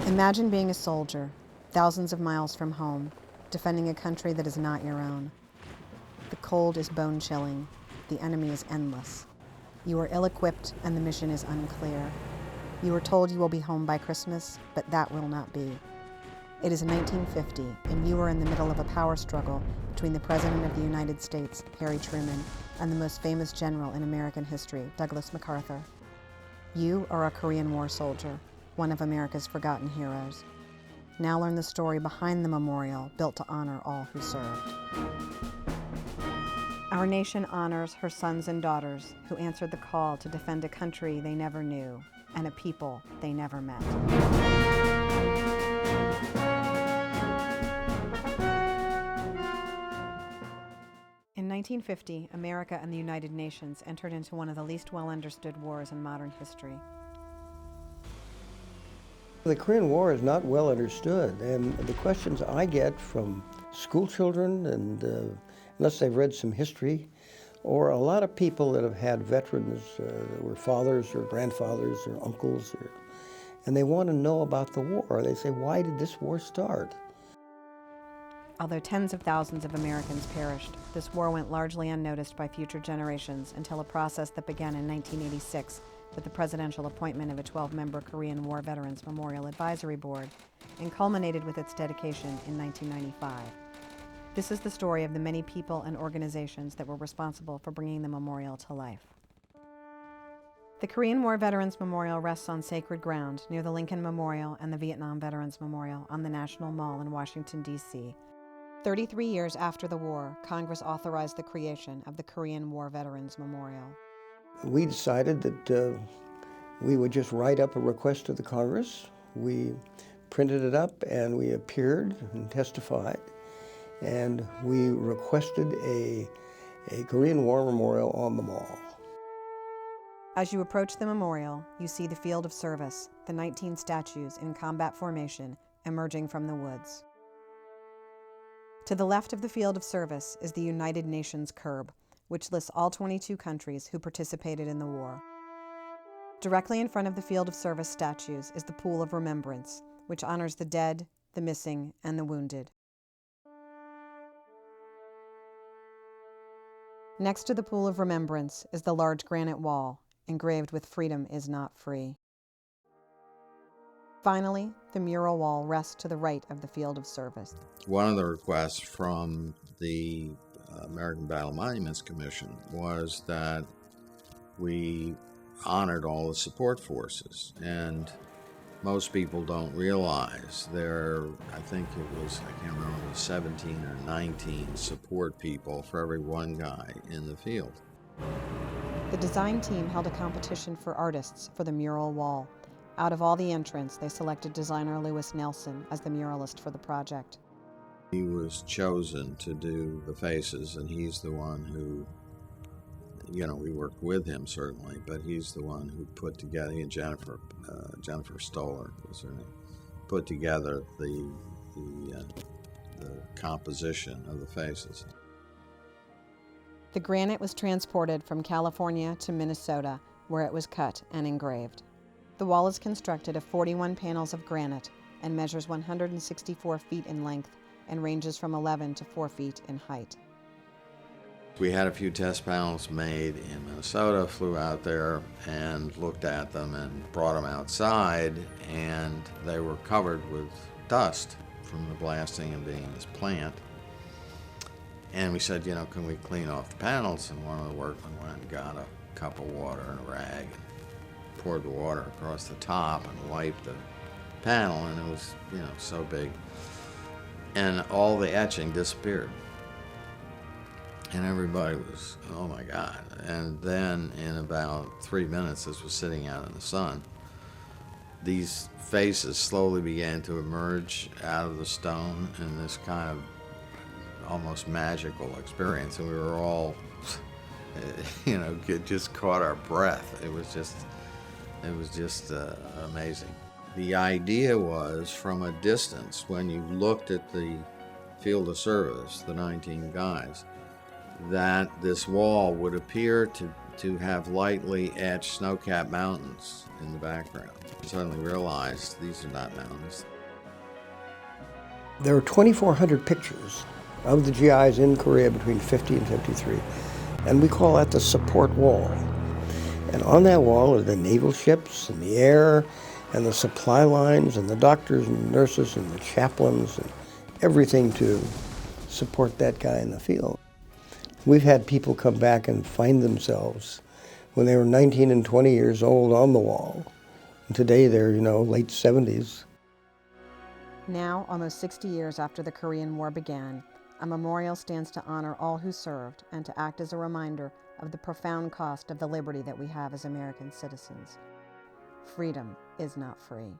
Imagine being a soldier, thousands of miles from home, defending a country that is not your own. The cold is bone-chilling. The enemy is endless. You are ill-equipped and the mission is unclear. You are told you will be home by Christmas, but that will not be. It is 1950, and you are in the middle of a power struggle between the President of the United States, Harry Truman, and the most famous general in American history, Douglas MacArthur. You are a Korean War soldier, one of America's forgotten heroes. Now learn the story behind the memorial built to honor all who served. Our nation honors her sons and daughters who answered the call to defend a country they never knew and a people they never met. In 1950, America and the United Nations entered into one of the least well-understood wars in modern history. The Korean War is not well understood, and the questions I get from school children, and unless they've read some history, or a lot of people that have had veterans that were fathers or grandfathers or uncles, and they want to know about the war. They say, why did this war start? Although tens of thousands of Americans perished, this war went largely unnoticed by future generations until a process that began in 1986 with the presidential appointment of a 12-member Korean War Veterans Memorial Advisory Board and culminated with its dedication in 1995. This is the story of the many people and organizations that were responsible for bringing the memorial to life. The Korean War Veterans Memorial rests on sacred ground near the Lincoln Memorial and the Vietnam Veterans Memorial on the National Mall in Washington, D.C. 33 years after the war, Congress authorized the creation of the Korean War Veterans Memorial. We decided that we would just write up a request to the Congress. We printed it up and we appeared and testified, and we requested a Korean War memorial on the mall. As you approach the memorial, you see the field of service, the 19 statues in combat formation emerging from the woods. To the left of the field of service is the United Nations curb, which lists all 22 countries who participated in the war. Directly in front of the field of service statues is the Pool of Remembrance, which honors the dead, the missing, and the wounded. Next to the Pool of Remembrance is the large granite wall, engraved with "Freedom is not free." Finally, the mural wall rests to the right of the field of service. One of the requests from the American Battle Monuments Commission was that we honored all the support forces, and most people don't realize I think it was, I can't remember, it was 17 or 19 support people for every one guy in the field. The design team held a competition for artists for the mural wall. Out of all the entrants, they selected designer Lewis Nelson as the muralist for the project. He was chosen to do the faces, and he's the one who, we worked with him certainly, but he's the one who put together, he and Jennifer Stoller was her name, put together the composition of the faces. The granite was transported from California to Minnesota, where it was cut and engraved. The wall is constructed of 41 panels of granite and measures 164 feet in length and ranges from 11 to 4 feet in height. We had a few test panels made in Minnesota, flew out there and looked at them and brought them outside, and they were covered with dust from the blasting and being in this plant. And we said, can we clean off the panels? And one of the workmen went and got a cup of water and a rag and poured the water across the top and wiped the panel, and it was, so big. And all the etching disappeared. And everybody was, oh my God. And then in about 3 minutes, this was sitting out in the sun, these faces slowly began to emerge out of the stone in this kind of almost magical experience. And we were all, just caught our breath. It was just amazing. The idea was, from a distance, when you looked at the field of service, the 19 guys, that this wall would appear to to have lightly etched snow-capped mountains in the background. I suddenly realized these are not mountains. There are 2,400 pictures of the GIs in Korea between 50 and 53, and we call that the support wall. And on that wall are the naval ships and the air and the supply lines and the doctors and nurses and the chaplains and everything to support that guy in the field. We've had people come back and find themselves when they were 19 and 20 years old on the wall. And today they're, late 70s. Now, almost 60 years after the Korean War began, a memorial stands to honor all who served and to act as a reminder of the profound cost of the liberty that we have as American citizens. Freedom is not free.